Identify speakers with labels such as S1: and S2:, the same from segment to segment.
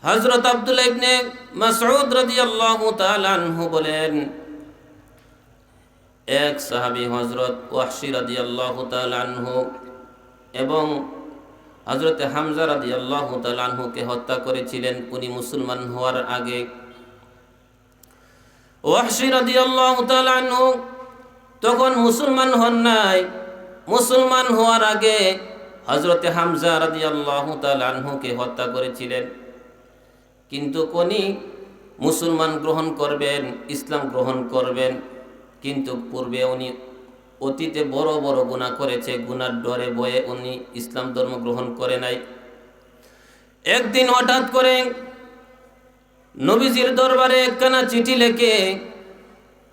S1: হযরত আব্দুল্লাহ ইবনে মাসউদ রাদিয়াল্লাহু তাআলা আনহু বলেন, এক সাহাবী হযরত ওয়াহশী রাদিয়াল্লাহু তাআলা আনহু এবং হযরত হামজা রাদিয়াল্লাহু তাআলা আনহুকে হত্যা করেছিলেন উনি মুসলমান হওয়ার আগে। ওয়াহশী রাদিয়াল্লাহু তাআলা আনহু তখন মুসলমান হন নাই। মুসলমান হওয়ার আগে হযরত হামজা রাদিয়াল্লাহু তাআলা আনহুকে হত্যা করেছিলেন। কিন্তু উনি মুসলমান গ্রহণ করবেন, ইসলাম গ্রহণ করবেন, কিন্তু পূর্বে উনি অতীতে বড় বড় গুনাহ করেছে। গুনার ডরে ভয়ে উনি ইসলাম ধর্ম গ্রহণ করে নাই। একদিন হঠাৎ করে নবীজির দরবারে একখানা চিঠি লিখে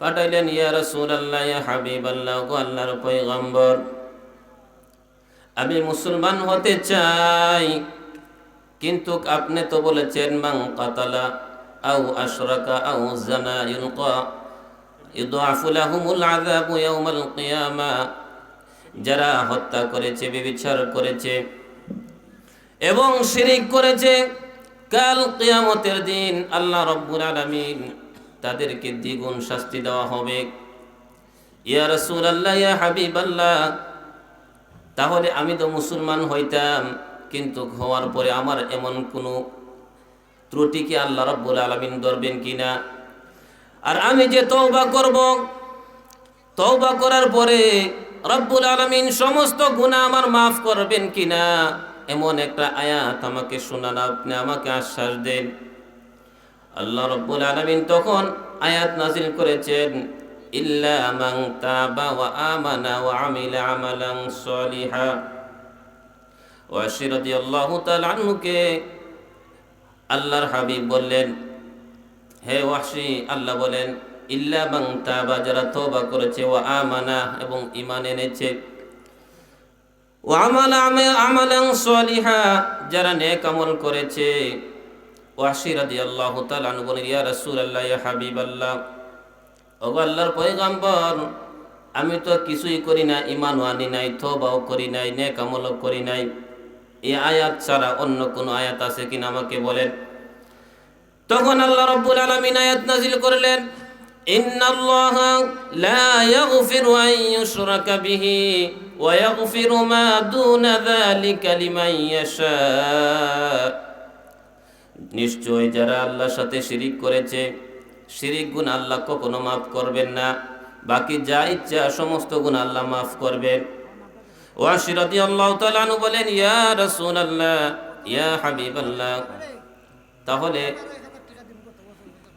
S1: পাঠাইলেন, ইয়া রাসূলুল্লাহ, ইয়া হাবিবাল্লাহ, গো আল্লাহর পয়গম্বর, আমি মুসলমান হতে চাই, কিন্তু আপনি তো বলেছেন মান কাতালা আও আশরাকা আও জানা ইউদাফু লাহুমুল আযাবু ইয়াউমাল কিয়ামা, যারা হত্যা করেছে, ব্যভিচার করেছে এবং শিরক করেছে, কাল কিয়ামতের দিন আল্লাহ রাব্বুল আলামিন তাদেরকে দ্বিগুণ শাস্তি দেওয়া হবে। ইয়া রাসূলুল্লাহ, ইয়া হাবিবাল্লাহ, তাহলে আমি তো মুসলমান হইতাম, কিন্তু হওয়ার পরে আমার এমন কোনো ত্রুটি কি আল্লাহ রাব্বুল আলামিন ধরবেন কিনা? আর আমি যে তওবা করব, তওবা করার পরে রব্বুল আলামিন সমস্ত গুনাহ আমার মাফ করবেন কিনা, এমন একটা আয়াত আমাকে শোনান, আপনি আমাকে আশ্বাস দেন। আল্লাহ রাব্বুল আলামিন তখন আয়াত নাযিল করেছেন, ইল্লা মান তাবা ওয়া আমানা ওয়া আমিলা আমালান সলিহা। ওয়াহশী রাদিয়াল্লাহু তাআলা আনহুকে আল্লাহর হাবিব বললেন, হে ওয়াহশী, আল্লাহ বলেন ইল্লা মান তাবা, যারা তওবা করেছে, ওয়া আমানা, এবং ঈমান এনেছে, ওয়া আমালা আমালান সলিহা, যারা নেক আমল করেছে। ওয়াহশী রাদিয়াল্লাহু তাআলা আনহু বলেন, ইয়া রাসূলুল্লাহ, ইয়া হাবিবাল্লাহ, ওগো আল্লাহর পয়গম্বর, আমি তো কিছুই করি না, ঈমানও আনি নাই, তওবাও করি নাই, নেক আমলও করি নাই। এই আয়াত ছাড়া অন্য কোন আয়াত আছে কিনা আমাকে বলেন। তখন আল্লাহ রাব্বুল আলামিন আয়াত নাযিল করলেন, ইন্নাল্লাহা লা ইয়াগফিরু আন ইউশরাকা বিহি ওয়া ইয়াগফিরু মা দুনা যালিকা লিমান ইয়াশা। নিশ্চয় যারা আল্লাহর সাথে শিরিক করেছে, শিরিক গুনাহ আল্লাহ কখনো মাফ করবেন না, বাকি যা ইচ্ছা সমস্ত গুনাহ আল্লাহ মাফ করবেন। ওয়াহশী রাদিয়াল্লাহু তাআলা আনহু বলেন, ইয়া রাসূলুল্লাহ, ইয়া হাবিবাল্লাহ,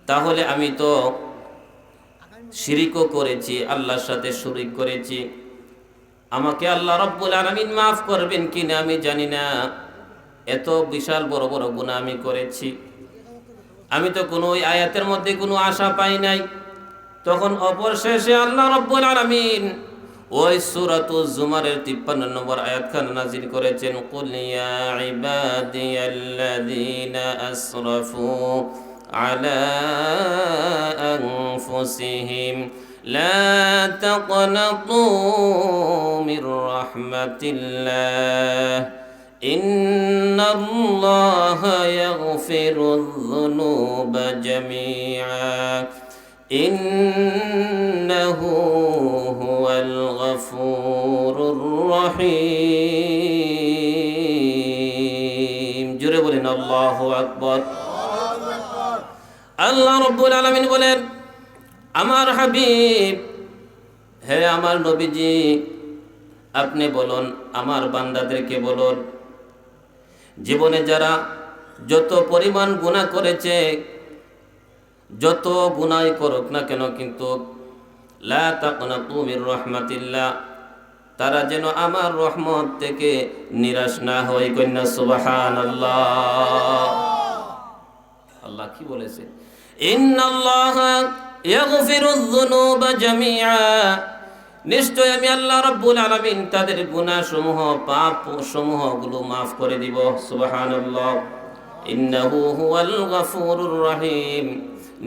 S1: তাহলে আমি তো শিরিকও করেছি, আল্লাহর সাথে শরীক করেছি, আমাকে আল্লাহ রাব্বুল আলামিন মাফ করবেন কিনা আমি জানি না। এত বিশাল বড় বড় গুনাহ আমি করেছি, আমি তো কোনো ওই আয়াতের মধ্যে কোনো আশা পাই নাই। তখন অপরশেষে আল্লাহ রাব্বুল আলামিন ওই সূরাতুজ জুমারের 53 নম্বর আয়াতখানা নাযিল করেছেন, কুল ইয়া ইবাদিয়াল্লাযীনা আসরাফু আলা আনফুসিহিম লা তাকনাতু মির রাহমাতিল্লাহ ইন্নাল্লাহা ইয়াগফিরুয যুনুবা জামিআ ইন্নাহু হুয়াল গফুরুর রহিম। জোরে বলেন আল্লাহু আকবার। আল্লাহ রাব্বুল আলামিন বলেন, আমার হাবিব, হে আমার নবীজি, আপনি বলুন, আমার বান্দাদেরকে বলুন, জীবনে যারা যত পরিমাণ গুনাহ করেছে, যত গুনাহ করুক না কেন, কিন্তু লা তাকনাতু মির রাহমাতিল্লাহ, তারা যেন আমার রহমত থেকে নিরাশ না হয়। কন্যা সুবহানাল্লাহ। আল্লাহ কি বলেছে? ইন্নাল্লাহা ইয়াগফিরুয যুনুবা জামিআ, নিশ্চয় আমি আল্লাহ রাব্বুল আলামিন তাদের গুনাহ সমূহ, পাপ সমূহ গুলো মাফ করে দিব। সুবহানাল্লাহ। ইন্নাহু হুয়াল গফুরুর রহিম,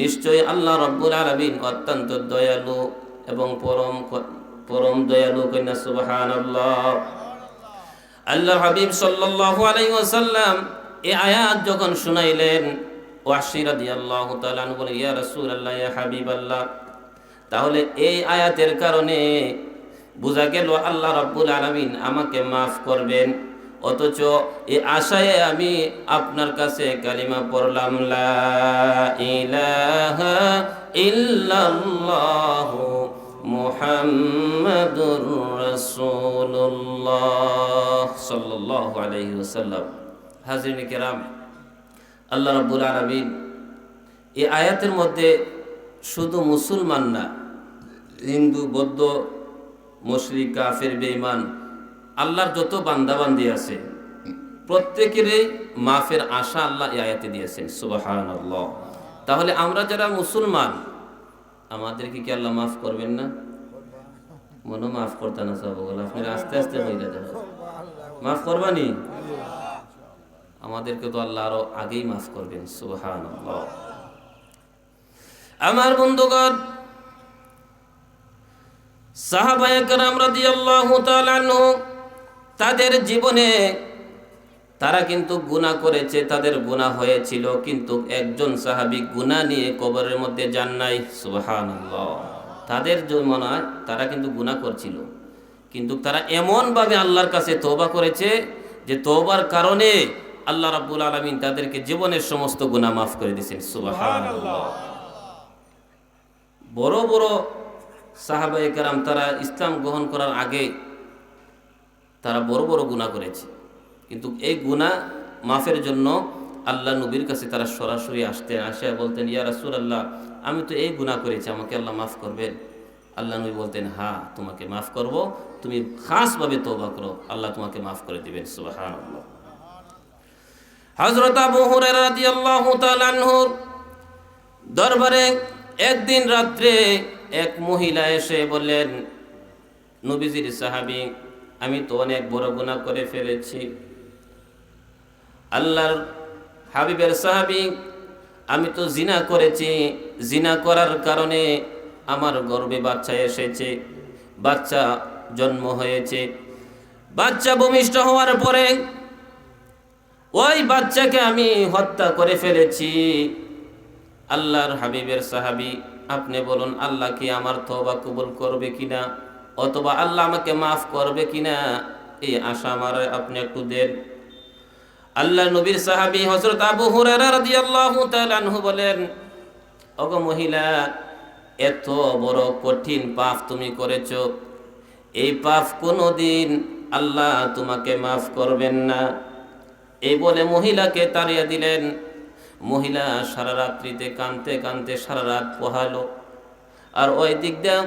S1: নিশ্চয় আল্লাহ রাব্বুল আলামিন অত্যন্ত দয়ালু এবং পরম দয়ালু। কন্যা সুবহানাল্লাহ। আল্লাহ হাবিব সাল্লাল্লাহু আলাইহি ওয়াসাল্লাম এই আয়াত যখন শুনাইলেন, ওয়াহশী রাদিয়াল্লাহু তাআলা আনহু বলে, ইয়া রাসূলুল্লাহ, ইয়া হাবিবাল্লাহ, তাহলে এই আয়াতের কারণে বোঝা গেল আল্লাহ রাব্বুল আলামিন আমাকে মাফ করবেন, অথচ এই আশায় আমি আপনার কাছে কালিমা পড়লাম, লা ইলাহা ইল্লাল্লাহু মুহাম্মাদুর রাসূলুল্লাহ সাল্লাল্লাহু আলাইহি ওয়াসাল্লাম। হাজিরিন কিরাম, আল্লাহ রাব্বুল আলামিন এই আয়াতের মধ্যে শুধু মুসলমান না, হিন্দু, বৌদ্ধ, মুশরিক, কাফের, বেঈমান, আল্লাহর যত বান্দাবান্দি আছে প্রত্যেকেরই মাফের আশা আল্লাহ এই আয়াতে দিয়েছেন। সুবহানাল্লাহ। তাহলে আমরা যারা মুসলমান, আমাদেরকে কি আল্লাহ মাফ করবেন না? মনে মাফ করতে না সব, আপনারা আস্তে আস্তে হয়ে যাবে, মাফ করবানি? আমাদেরকে তো আল্লাহ আরো আগেই মাফ করবেন। সুবহানাল্লাহ। আমার বন্ধুগণ, সাহাবায়ে কেরাম রাদিয়াল্লাহু তাআলা আনহু তাদের জীবনে তারা কিন্তু গুনাহ করেছে, তাদের গুনাহ হয়েছিল, কিন্তু একজন সাহাবী গুনাহ নিয়ে কবরের মধ্যে যান নাই। সুবহানাল্লাহ। তাদের জমানায় তারা কিন্তু গুনাহ করছিল, কিন্তু তারা এমনভাবে আল্লাহর কাছে তওবা করেছে যে তওবার কারণে আল্লাহ রাব্বুল আলামিন তাদেরকে জীবনের সমস্ত গুনাহ মাফ করে দিয়েছেন। সুবহানাল্লাহ। বড় বড় সাহাবায়ে কেরাম তারা ইসলাম গ্রহণ করার আগে তারা বড় বড় গুনাহ করেছে, কিন্তু এই গুনাহ মাফের জন্য আল্লাহ নবীর কাছে তারা সরাসরি আসে বলতেন, ইয়া রাসূলুল্লাহ, আমি তো এই গুনাহ করেছি, আমাকে আল্লাহ মাফ করবেন? আল্লাহ নবী বলতেন, হ্যাঁ, তোমাকে মাফ করব, তুমি খাসভাবে তওবা করো, আল্লাহ তোমাকে মাফ করে দিবেন। সুবহানাল্লাহ। হযরত আবু হুরায়রা রাদিয়াল্লাহু তাআলা আনহুর দরবারে একদিন রাত্রে এক মহিলা এসে বললেন, নবীজির সাহাবী, আমি তো অনেক বড় গুনাহ করে ফেলেছি, আল্লাহর হাবিবের সাহাবী, আমি তো জিনা করেছি, জিনা করার কারণে আমার গর্ভে বাচ্চা এসেছে, বাচ্চা জন্ম হয়েছে, বাচ্চা ভূমিষ্ঠ হওয়ার পরে ওই বাচ্চাকে আমি হত্যা করে ফেলেছি। আল্লাহর হাবিবের সাহাবী, আপনি বলুন, আল্লাহ কি আমার তওবা কবুল করবে কিনা, অথবা আল্লাহ আমাকে মাফ করবে কিনা, এই আশা আমার আপনি একটু দেন। আল্লাহ নবীর সাহাবী হযরত আবু হুরায়রা রাদিয়াল্লাহু তাআলা আনহু বলেন, ওগো মহিলা, এত বড় কঠিন পাপ তুমি করেছো, এই পাপ কোনোদিন আল্লাহ তোমাকে মাফ করবেন না। এই বলে মহিলাকে তাড়িয়ে দিলেন। মহিলা সারা রাত্রিতে কাঁদতে কাঁদতে সারা রাত পোহালো। আর ওই দিক দিয়ে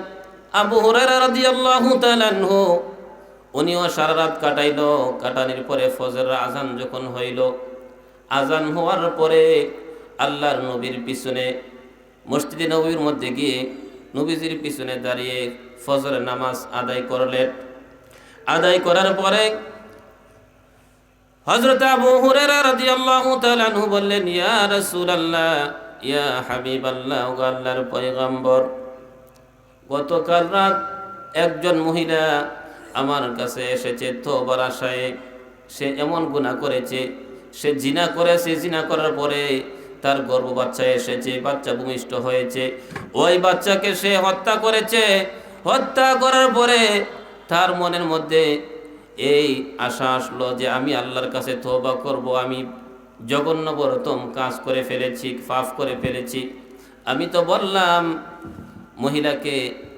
S1: আবু হুরায়রা রাদিয়াল্লাহু তাআলা আনহু উনিও সারা রাত কাটাইলো। কাটানোর পরে ফজরের আজান যখন হইল, আজান হওয়ার পরে আল্লাহর নবীর পিছনে মসজিদে নববীর মধ্যে গিয়ে নবীজির পিছনে দাঁড়িয়ে ফজরের নামাজ আদায় করলেন। আদায় করার পরে হযরত আবু হুরায়রা রাদিয়াল্লাহু তাআলা আনহু বললেন, ইয়া রাসূলুল্লাহ, ইয়া হাবিবাল্লাহ, ও আল্লাহর পয়গম্বর, গতকাল রাত একজন মহিলা আমার কাছে এসেছে তওবার আশায়। সে এমন গুনাহ করেছে, সে জিনা করেছে, জিনা করার পরে তার গর্ভ বাচ্চা এসেছে, বাচ্চা ভূমিষ্ঠ হয়েছে, ওই বাচ্চাকে সে হত্যা করেছে। হত্যা করার পরে তার মনের মধ্যে এই আশা আসলো যে আমি আল্লাহর কাছে তওবা করব, আমি জঘন্য বড়তম কাজ করে ফেলেছি, পাপ করে ফেলেছি। আমি তো বললাম মহিলাকে,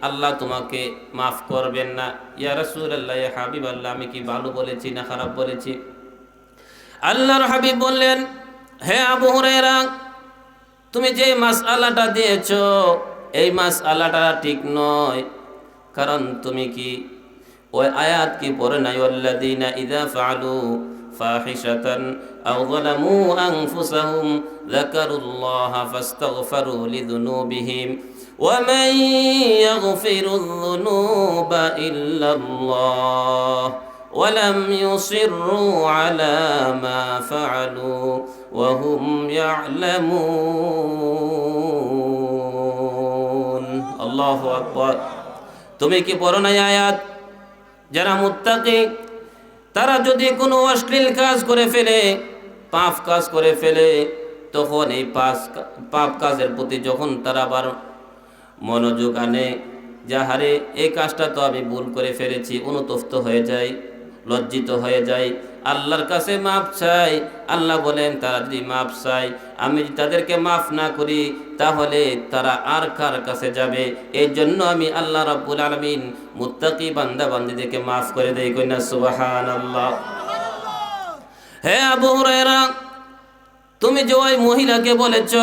S1: আল্লাহ তোমাকে মাফ করবেন না। ইয়া রাসূলুল্লাহ, ইয়া হাবিবাল্লাহ, আমি কি ভালো বলেছি না খারাপ বলেছি? আল্লাহর হাবিব বললেন, হে আবু হুরায়রা, তুমি যে মাসআলাটা দিয়েছো এই মাসআলাটা ঠিক নয়। কারণ তুমি কি ওই আয়াত কি পড়ে নাই, ওয়াল্লাযীনা ইযা ফাআলু ফাহিশাতান আও যালামু আনফুসাহুম যাকারুল্লাহা ফাস্তাগফারু লিযুনুবিহিম ওয়া মান ইয়াগফিরুয যুনুবা ইল্লাল্লাহ ওয়া লাম ইউসিররু আলা মা ফাআলু ওয়া হুম ইয়া'লামুন। আল্লাহু আকবার। তুমি কি পড়ো নাই আয়াত? যারা মুত্তাকি তারা যদি কোনো অশ্লীল কাজ করে ফেলে পাপ কাজ করে ফেলে, তখন এই পাপ কাজের প্রতি যখন তারা আবার মনোযোগ আনে, যাহারে এই কাজটা তো আমি ভুল করে ফেলেছি, অনুতপ্ত হয়ে যায়, লজ্জিত হয়ে যায়, আল্লাহর কাছে মাফ চাই। আল্লাহ বলেন তারা যদি মাফ চায়, আমি যদি তাদেরকে মাফ না করি তাহলে তারা আর কার কাছে যাবে? এই জন্য আমি আল্লাহ রাব্বুল আলামিন মুত্তাকি বান্দা বান্দীদেরকে মাফ করে দেই। কইনা সুবহানাল্লাহ। হে আবু হুরায়রা, তুমি যে ওই মহিলাকে বলেছ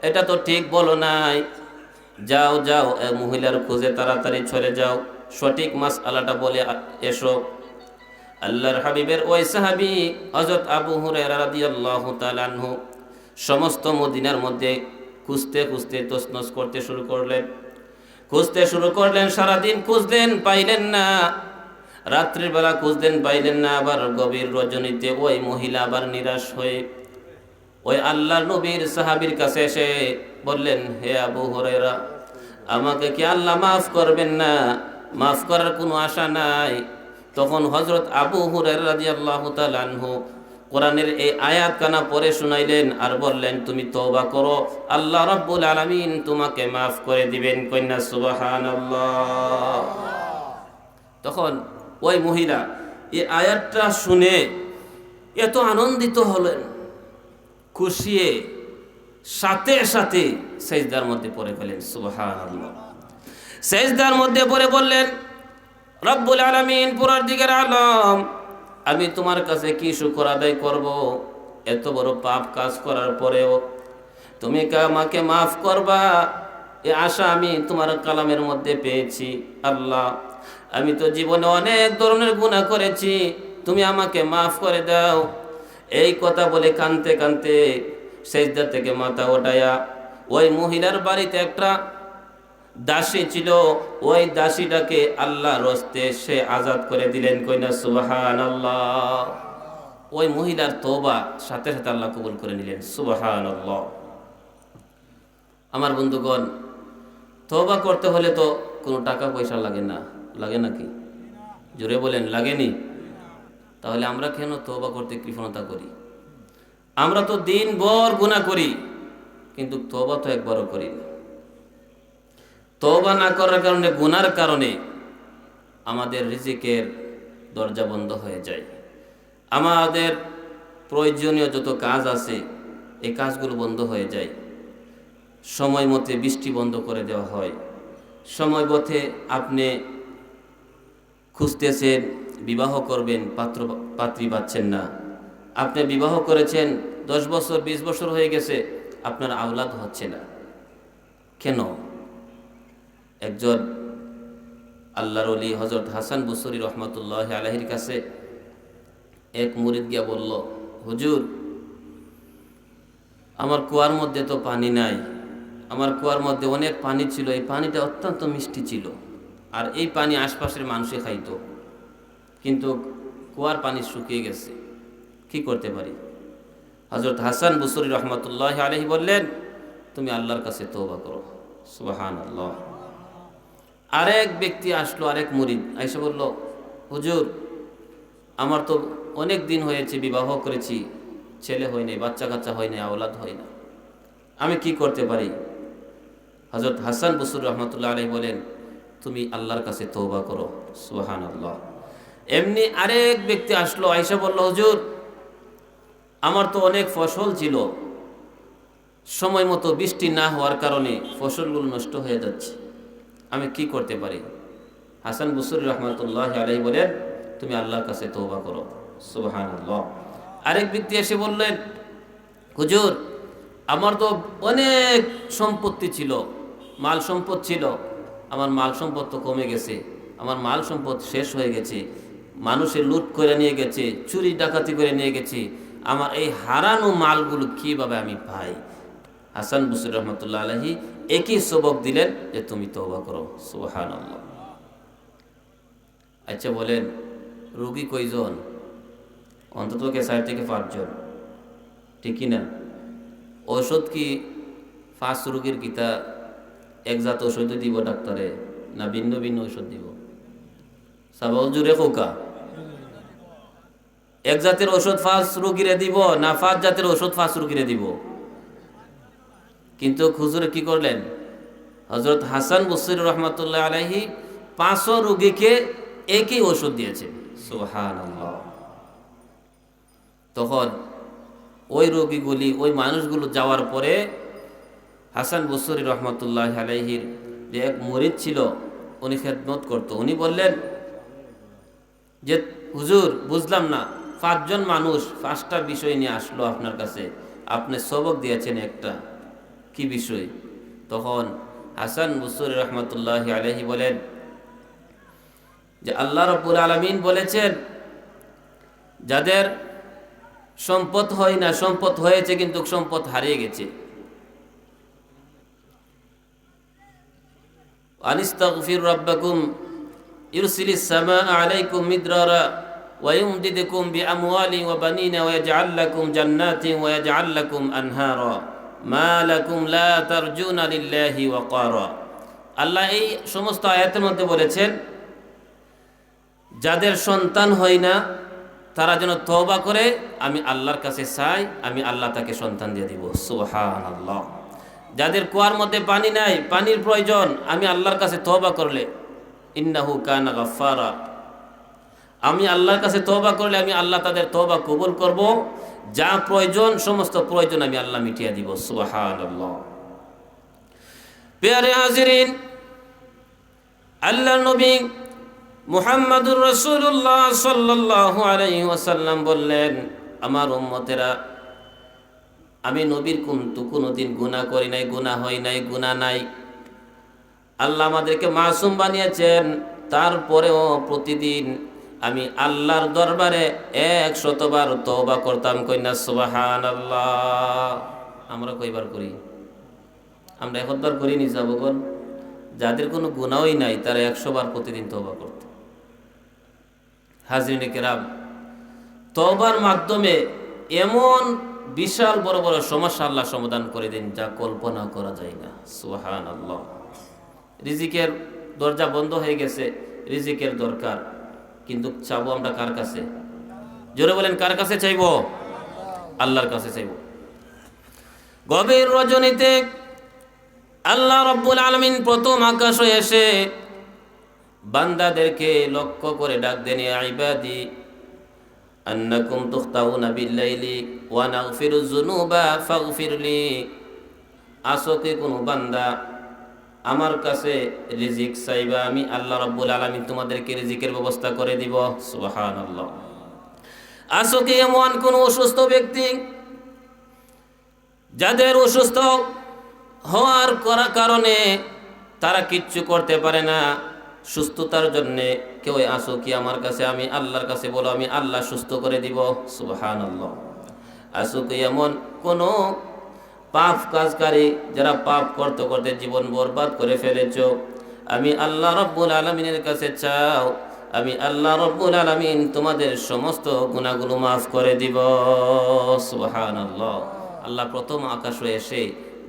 S1: এটা তো ঠিক বলো নাই। যাও যাও, এই মহিলার খোঁজে তাড়াতাড়ি চলে যাও, সঠিক মাসআলাটা বলে এসো। আল্লাহর হাবিবের ওই সাহাবী হযরত আবু হুরায়রা রাদিয়াল্লাহু তাআলা আনহু সমস্ত মদিনার মধ্যে খুঁজতে খুঁজতে তছনছ করতে শুরু করলেন। সারাদিন খুঁজলেন, পাইলেন না। রাত্রির বেলা খুঁজলেন, পাইলেন না। আবার গভীর রজনীতে ওই মহিলা আবার নিরাশ হয়ে ওই আল্লাহর নবীর সাহাবীর কাছে এসে বললেন, হে আবু হুরায়রা, আমাকে কি আল্লাহ মাফ করবেন না? মাফ করার কোনো আশা নাই। তখন হযরত আবু হুরায়রা রাদিয়াল্লাহু তাআলা আনহু কোরআনের এই আয়াত কানা পড়ে শুনাইলেন আর বললেন, তুমি তওবা করো, আল্লাহ রাব্বুল আলামিন তোমাকে মাফ করে দিবেন। কন্যা সুবহানাল্লাহ। তখন ওই মহিলা এই আয়াতটা শুনে এত আনন্দিত হলেন, খুশিয়ে সাথে সাথে সেজদার মধ্যে পড়ে গেলেন। সুবহানাল্লাহ। সেজদার মধ্যে পড়ে বললেন, রব্বুল আলামিন, পরওয়ারদিগার আলম, আমি তোমার কাছে কি শুকর আদায় করব? এত বড় পাপ কাজ করার পরেও তুমি আমাকে মাফ করবা এ আশা আমি তোমার কালামের মধ্যে পেয়েছি। আল্লাহ, আমি তো জীবনে অনেক ধরনের গুনাহ করেছি, তুমি আমাকে মাফ করে দাও। এই কথা বলে কাঁদতে কাঁদতে সেজদা থেকে মাথা ওঠায়া ওই মহিলার বাড়িতে একটা দাসী ছিল, ওই দাসীটাকে আল্লাহর হস্তে সে আজাদ করে দিলেন। কইনা সুবহানাল্লাহ। ওই মহিলার তওবা সাথে সাথে আল্লাহ কবুল করে নিলেন। সুবহানাল্লাহ। আমার বন্ধুগণ, তওবা করতে হলে তো কোনো টাকা পয়সা লাগে না, লাগে নাকি? জোরে বলেন, লাগেনি? তাহলে আমরা কেন তওবা করতে কৃপণতা করি? আমরা তো দিনভর গুনাহ করি, কিন্তু তওবা তো একবারও করি না। তওবা না করার কারণে, গুনার কারণে আমাদের রিজিকের দরজা বন্ধ হয়ে যায়। আমাদের প্রয়োজনীয় যত কাজ আছে এই কাজগুলো বন্ধ হয়ে যায়। সময় মতে বৃষ্টি বন্ধ করে দেওয়া হয়। সময় মতে আপনি খুঁজতেছেন, বিবাহ করবেন, পাত্রী পাচ্ছেন না। আপনি বিবাহ করেছেন 10 বছর 20 বছর হয়ে গেছে, আপনার আওলাদ হচ্ছে না। কেন? একজন আল্লাহর ওলি হযরত হাসান বসরি রহমতুল্লাহ আলাইহির কাছে এক মুরিদ গিয়া বলল, হুজুর, আমার কুয়ার মধ্যে তো পানি নাই। আমার কুয়ার মধ্যে অনেক পানি ছিল, এই পানিটা অত্যন্ত মিষ্টি ছিল, আর এই পানি আশপাশের মানুষে খাইতো, কিন্তু কুয়ার পানি শুকিয়ে গেছে, কি করতে পারি? হযরত হাসান বসরি রহমতুল্লাহ আলাইহি বললেন, তুমি আল্লাহর কাছে তওবা করো। সুবহানাল্লাহ। আরেক ব্যক্তি আসলো, আরেক মুরিদ আইসা বলল, হুজুর, আমার তো অনেক দিন হয়েছে, বিবাহ করেছি, ছেলে হয় নাই, বাচ্চা কাচ্চা হয় নাই, আওলাদ হয় না, আমি কি করতে পারি? হযরত হাসান বসরি রহমতুল্লাহ আলাইহি বলেন, তুমি আল্লাহর কাছে তওবা করো। সুবহানাল্লাহ। এমনি আরেক ব্যক্তি আসলো, আইসা বলল, হুজুর, আমার তো অনেক ফসল ছিল, সময় মতো বৃষ্টি না হওয়ার কারণে ফসলগুলো নষ্ট হয়ে যাচ্ছে, আমি কি করতে পারি? হাসান বসরি রহমতুল্লাহ আলাইহি বলেন, তুমি আল্লাহর কাছে তওবা করো। সুবহানাল্লাহ। আরেক ব্যক্তি এসে বললেন, হুজুর, আমার তো অনেক সম্পত্তি ছিল, মাল সম্পদ ছিল, আমার মাল সম্পদ তো কমে গেছে, আমার মাল সম্পদ শেষ হয়ে গেছে, মানুষের লুট করে নিয়ে গেছে, চুরি ডাকাতি করে নিয়ে গেছে, আমার এই হারানো মালগুলো কিভাবে আমি পাই? হাসান বসরি রহমতুল্লাহ আলাইহি একই সবক দিলেন যে তুমি তওবা করো। সুবহানাল্লাহ। আচ্ছা বলেন, রোগী কয়জন? অন্তত 4 থেকে 5 জন, ঠিক কিনা? ঔষধ কি 5 রোগীর কিতা একজাত ঔষধ দিব ডাক্তারে, না ভিন্ন ভিন্ন ঔষধ দিব? সাবাল জুড়ে খোকা এক জাতের ওষুধ 5 রোগীরে দিব না 5 জাতের ওষুধ 5 রোগীরে দিব? কিন্তু হুজুর কি করলেন? হযরত হাসান বসরি রহমাতুল্লাহ আলাইহি 500 রোগীকে একই ওষুধ দিয়েছেন। সুবহানাল্লাহ। তখন ওই রোগীগুলি, ওই মানুষগুলো যাওয়ার পরে হাসান বসরি রহমাতুল্লাহ আলাইহির যে এক মুরিদ ছিল, উনি খেদমত করত, উনি বললেন যে হুজুর বুঝলাম না, 5 জন মানুষ 5টা বিষয় নিয়ে আসলো আপনার কাছে, আপনি সবক দিয়েছেন একটা, কি বিষয়? তখন হাসান বসরি রহমাতুল্লাহ আলাইহি বলেন যে আল্লাহ রাব্বুল আলামিন বলেছেন যাদের সম্পদ হয় না, সম্পদ হয়েছে কিন্তু সম্পদ হারিয়ে গেছে। আনিস্তাগফির রাব্বাকুম ইরসিলিস সামাআ আলাইকুম মিদরারা ওয়া ইউমদিদকুম বিআমওয়ালিন ওয়া বানিনা ওয়া ইয়াজআল লাকুম জান্নাতিন ওয়া ইয়াজআল লাকুম আনহারা মা লাকুম লা তারজুনা লিল্লাহি ওয়াকারা। আল্লাহ এই সমস্ত আয়াতের মধ্যে বলেছেন যাদের সন্তান হয় না তারা যেন তওবা করে, আমি আল্লাহর কাছে চাই, আমি আল্লাহ তাকে সন্তান দিয়ে দিব। সুবহানাল্লাহ। যাদের কুয়ার মধ্যে পানি নাই, পানির প্রয়োজন, আমি আল্লাহর কাছে তওবা করলে, ইন্নাহু কানা গাফফারা, আমি আল্লাহর কাছে তওবা করলে আমি আল্লাহ তাদের তওবা কবুল করব, যা প্রয়োজন সমস্ত প্রয়োজন আমি আল্লাহ মিটিয়ে দিব। সুবহানাল্লাহ। প্রিয় হাজিরিন, আল্লাহর নবী মুহাম্মাদুর রাসূলুল্লাহ সাল্লাল্লাহু আলাইহি ওয়াসাল্লাম বললেন, আমার উম্মতেরা, আমি নবীর কোনোদিন গুনাহ করি নাই, গুনাহ হয় নাই, গুনাহ নাই। আল্লাহ আমাদেরকে মাসুম বানিয়েছেন, তারপরেও প্রতিদিন আমি আল্লাহর দরবারে 100 বার তওবা করতাম। কইনা সুবহানাল্লাহ। আমরা কয়বার করি? আমরা 1 বার করি নি যাবগণ? যাদের কোনো গুনাহই নাই তারা 100 বার প্রতিদিন তওবা করত। হাজিরিনে কেরাম, তওবার মাধ্যমে এমন বিশাল বড় বড় সমস্যা আল্লাহ সমাধান করে দেন যা কল্পনা করা যায় না। সুবহানাল্লাহ। রিজিকের দরজা বন্ধ হয়ে গেছে, রিজিকের দরকার, কিন্তু চাবো আমরা কার কাছে? জোরে বলেন, কার কাছে চাইবো? আল্লাহর কাছে চাইবো। গভীর রজনীতে আল্লাহ রাব্বুল আলামিন প্রথম আকাশে এসে বান্দাদেরকে লক্ষ্য করে ডাক দেন, ইয়া ইবাদি আন্নাকুম তুখতাউনা বিল্লাইলি ওয়া নাগফিরুয যুনুবা ফাগফিরলি। আসো কি কোনো বান্দা আমার কাছে রিজিক চাইবা, আমি আল্লাহ রাব্বুল আলামিন তোমাদেরকে রিজিকের ব্যবস্থা করে দিব। সুবহানাল্লাহ। আসো কি এমন কোন অসুস্থ ব্যক্তি যাদের অসুস্থ হওয়ার কারণে তারা কিচ্ছু করতে পারে না, সুস্থতার জন্যে কেউ আসো কি আমার কাছে, আমি আল্লাহর কাছে বলো, আমি আল্লাহ সুস্থ করে দিব। সুবহানাল্লাহ। আসো কি এমন কোন পাপ কাজকারী যারা পাপ করতে করতে জীবন বরবাদ করে ফেলেছ, আমি আল্লাহ রাব্বুল আলামিনের কাছে চাও, আমি আল্লাহ রাব্বুল আলামিন তোমাদের সমস্ত গুনাহগুলো মাফ করে দিব। সুবহানাল্লাহ। আল্লাহ প্রথম আকাশে এসে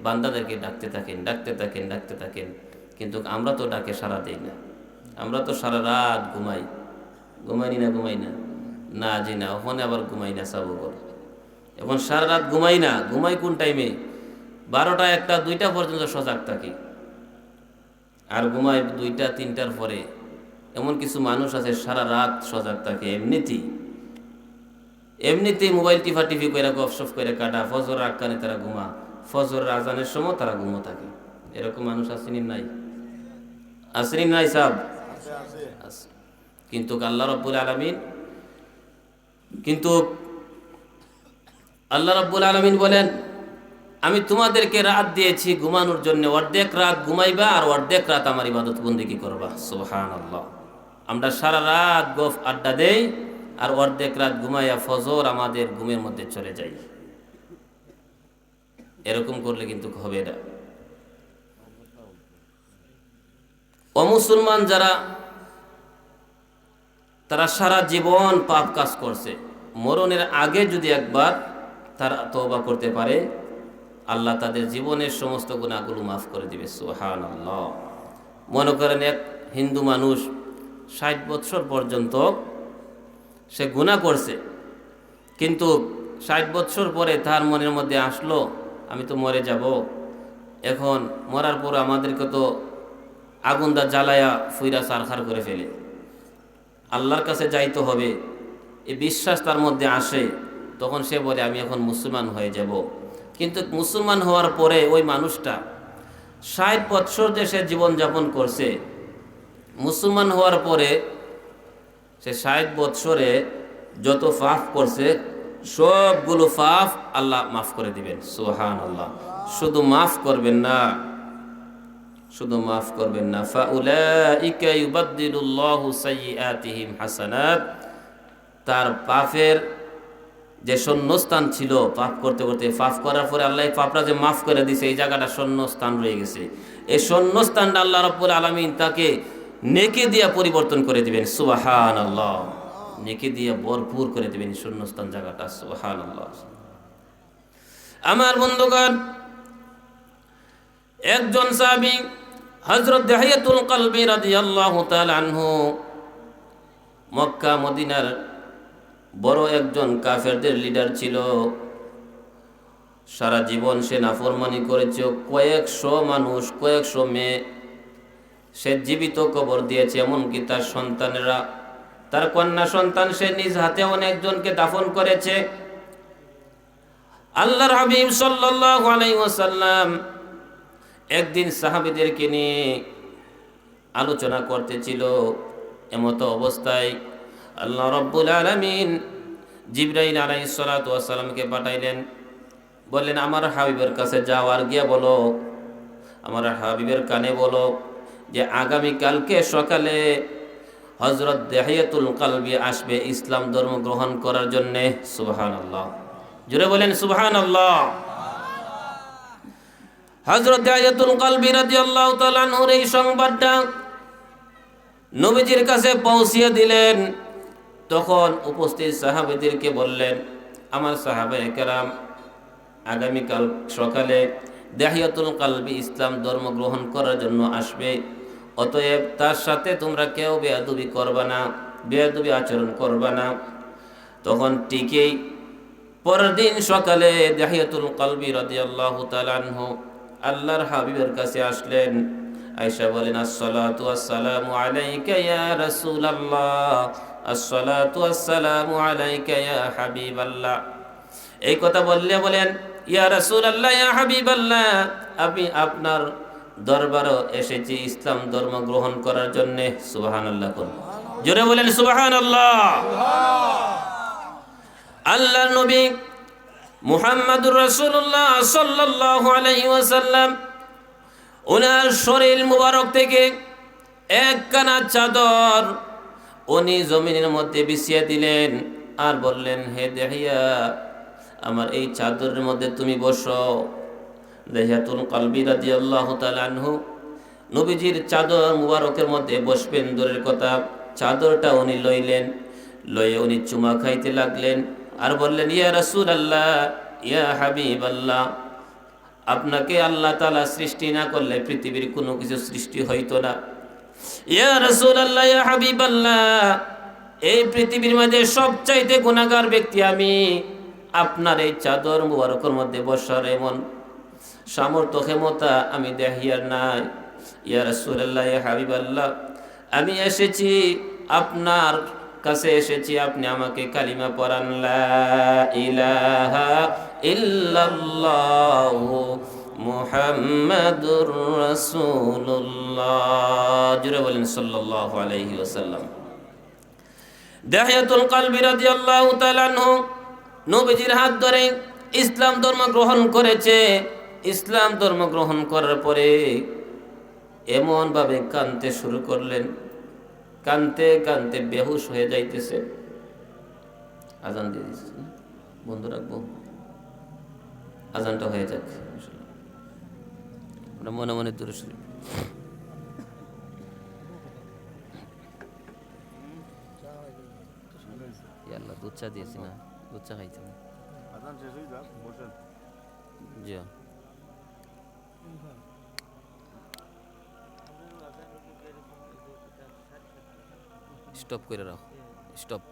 S1: বান্দাদেরকে ডাকতে থাকেন, ডাকতে থাকেন, ডাকতে থাকেন, কিন্তু আমরা তো ডাকে সাড়া দেই না। আমরা তো সারা রাত ঘুমাই। ঘুমাই না? না জি না, ওখানে আবার ঘুমাই না সাবগর। এখন সারা রাত ঘুমাই না, ঘুমাই কোন টাইমে? 12টা, 1টা, 2টা পর্যন্ত সজাগ থাকি, আর ঘুমাই 2টা, 3টার পরে। এমন কিছু মানুষ আছে সারা রাত সজাগ থাকে, এমনিতেই মোবাইল টিফি করে গপসপ করে কাটা, ফজর আক্কানে তারা ঘুমা, ফজর আজানের সময় তারা ঘুমো থাকে। এরকম মানুষ আসেনি নাই? আসেনি নাই সাহেব? কিন্তু আল্লাহ রাব্বুল আলামিন বলেন, আমি তোমাদেরকে রাত দিয়েছি ঘুমানোর জন্য, অর্ধেক রাত ঘুমাইবা আর অর্ধেক রাত আমার ইবাদত বন্দেগী করবা। সুবহানাল্লাহ। আমরা সারা রাত গপ আড্ডা দেই আর অর্ধেক রাত ঘুমাইয়া ফজর আমাদের ঘুমের মধ্যে চলে যাই। এরকম করলে কিন্তু হবে না। অমুসলমান যারা, তারা সারা জীবন পাপ কাজ করছে, মরণের আগে যদি একবার তারা তওবা করতে পারে, আল্লাহ তাদের জীবনের সমস্ত গুনাহগুলো মাফ করে দিবে। সুবহানাল্লাহ। মনে করেন এক হিন্দু মানুষ 60 বছর পর্যন্ত সে গুনাহ করছে, কিন্তু 60 বছর পরে তার মনের মধ্যে আসলো আমি তো মরে যাব, এখন মরার পর আমাদেরকে তো আগুনদা জ্বালায়া ফুইরা সারখার করে ফেলে, আল্লাহর কাছে যাইতে হবে, এই বিশ্বাস তার মধ্যে আসে। তখন সে বলে আমি এখন মুসলমান হয়ে যাব। কিন্তু মুসলমান হওয়ার পরে ওই মানুষটা 60 বছর যে সে জীবনযাপন করছে, মুসলমান হওয়ার পরে সে 60 বছরে যত পাপ করছে সবগুলো পাপ আল্লাহ মাফ করে দিবেন। সুবহানাল্লাহ। শুধু মাফ করবেন না, শুধু মাফ করবেন না, ফাউলাইকা ইউবাদদিলুল্লাহু সাইয়্যাতিহিম হাসানাত, তার পাপের যে শূন্যস্থান ছিল, পাপ করতে করতে পাপ করার পরে আল্লাহ পাপটা যে মাফ করে দিয়েছে, এই জায়গাটা শূন্যস্থান রয়ে গেছে, এই শূন্যস্থানটা আল্লাহ রাব্বুল আলামিন তাকে নেকি দিয়া পরিবর্তন করে দিবেন। সুবহানাল্লাহ। নেকি দিয়া ভরপুর করে দিবেন শূন্যস্থান জায়গাটা। সুবহানাল্লাহ। আমার বন্ধুগণ, একজন সাহাবী হযরত দিহিয়াতুল কলবি রাদিয়াল্লাহু তাআলা আনহু মক্কা মদিনার বড় একজন কাফেরদের লিডার ছিল। সারা জীবন সে নাফরমানি করেছে, কয়েকশো মানুষ, কয়েকশো মেয়ে সে জীবিত কবর দিয়েছে, এমনকি তার সন্তানেরা, তার কন্যা সন্তান সে নিজ হাতে অনেকজনকে দাফন করেছে। আল্লাহর হাবিব সাল্লাল্লাহু আলাইহি ওয়াসাল্লাম একদিন সাহাবীদেরকে নিয়ে আলোচনা করতেছিল। এমতো অবস্থায় আল্লাহ রাব্বুল আলামিন জিবরাইল আলাইহিস সালাতু ওয়াস সালামকে পাঠাইলেন। বললেন আমার হাবিবের কাছে যাও, আর গিয়া বলো, আমার হাবিবের কানে বলো যে আগামীকালকে সকালে হযরত দিহিয়াতুল কলবি আসবে ইসলাম ধর্ম গ্রহণ করার জন্য। সুবহানাল্লাহ। জোরে বলেন সুবহানাল্লাহ। হযরত দিহিয়াতুল কলবি রাদিয়াল্লাহু তাআলা আনহুর এই সংবাদটা নবীজির কাছে পৌঁছিয়ে দিলেন। তখন উপস্থিত সাহাবীদেরকে বললেন, আমার সাহাবায়ে কেরাম আগামীকাল সকালে দিহিয়াতুল কলবি ইসলাম ধর্ম গ্রহণ করার জন্য আসবে, অতএব তার সাথে তোমরা কেউ বেয়াদবি করবা না, বেয়াদবি আচরণ করবা না। তখন ঠিকই পরের দিন সকালে দিহিয়াতুল কলবি রাদিয়াল্লাহু তাআলা আনহু আল্লাহর হাবিবের কাছে আসলেন। আয়েশা বলেন, আসসালাতু ওয়াসসালামু আলাইকা ইয়া রাসূলুল্লাহ, আসসালাতু ওয়াসসালামু আলাইকা ইয়া হাবিবাল্লাহ। এই কথা বললে বলেন, ইয়া রাসূলুল্লাহ, ইয়া হাবিবাল্লাহ, আমি আপনার দরবারে এসেছি ইসলাম ধর্ম গ্রহণ করার জন্য। সুবহানাল্লাহ। কোন জোরে বলেন সুবহানাল্লাহ। আল্লাহর নবী মুহাম্মদুর রাসূলুল্লাহ সাল্লাল্লাহু আলাইহি ওয়াসাল্লাম ওনার শরীর মুবারক থেকে একখানা চাদর উনি জমিনের মধ্যে বিছিয়ে দিলেন আর বললেন, হে দিহিয়া, আমার এই চাদরের মধ্যে তুমি বসো। দিহিয়াতুল কলবি রাদিয়াল্লাহু তাআলা আনহু নবীজির চাদর মুবারকের মধ্যে বসবেন দূরের কথা, চাদরটা উনি লইলেন, লয়ে উনি চুমা খাইতে লাগলেন আর বললেন, ইয়া রাসূলুল্লাহ, ইয়া হাবিবাল্লাহ, আপনাকে আল্লাহ তাআলা সৃষ্টি না করলে পৃথিবীর কোনো কিছু সৃষ্টি হইতো না। ইয়া রাসূলুল্লাহ, ইয়া হাবিবাল্লাহ, এই পৃথিবীর মধ্যে সবচাইতে গুনাহগার ব্যক্তি আমি, আপনার এই চাদর মুবারকের মধ্যে বসার এমন সামর্থ্য ক্ষমতা আমি দেহিয়ার নাই। ইয়া রাসূলুল্লাহ, ইয়া হাবিবাল্লাহ, আমি এসেছি আপনার কাছে এসেছি, আপনি আমাকে কালিমা পড়ান, লা ইলাহা ইল্লাল্লাহু মুহাম্মাদুর রাসূলুল্লাহ। জোরে বলেন সাল্লাল্লাহু আলাইহি ওয়াসাল্লাম। দিহিয়াতুল কলবি রাদিয়াল্লাহু তাআলা আনহু নবীজির হাত ধরে ইসলাম ধর্ম গ্রহণ করেছে। ইসলাম ধর্ম গ্রহণ করার পরে এমন ভাবে কাঁদতে শুরু করলেন, কাঁদতে কাঁদতে বেহুশ হয়ে যাইতেছে। আজান দিয়ে দিচ্ছে, বন্ধ রাখবো, আজানটা হয়ে যাক, আমরা মনে মনে দূরে শুনি। আল্লাহ দুধ চা দিয়েছি না, দুধ চা খাইছি না। জি স্টপ করে রাখো, স্টপ।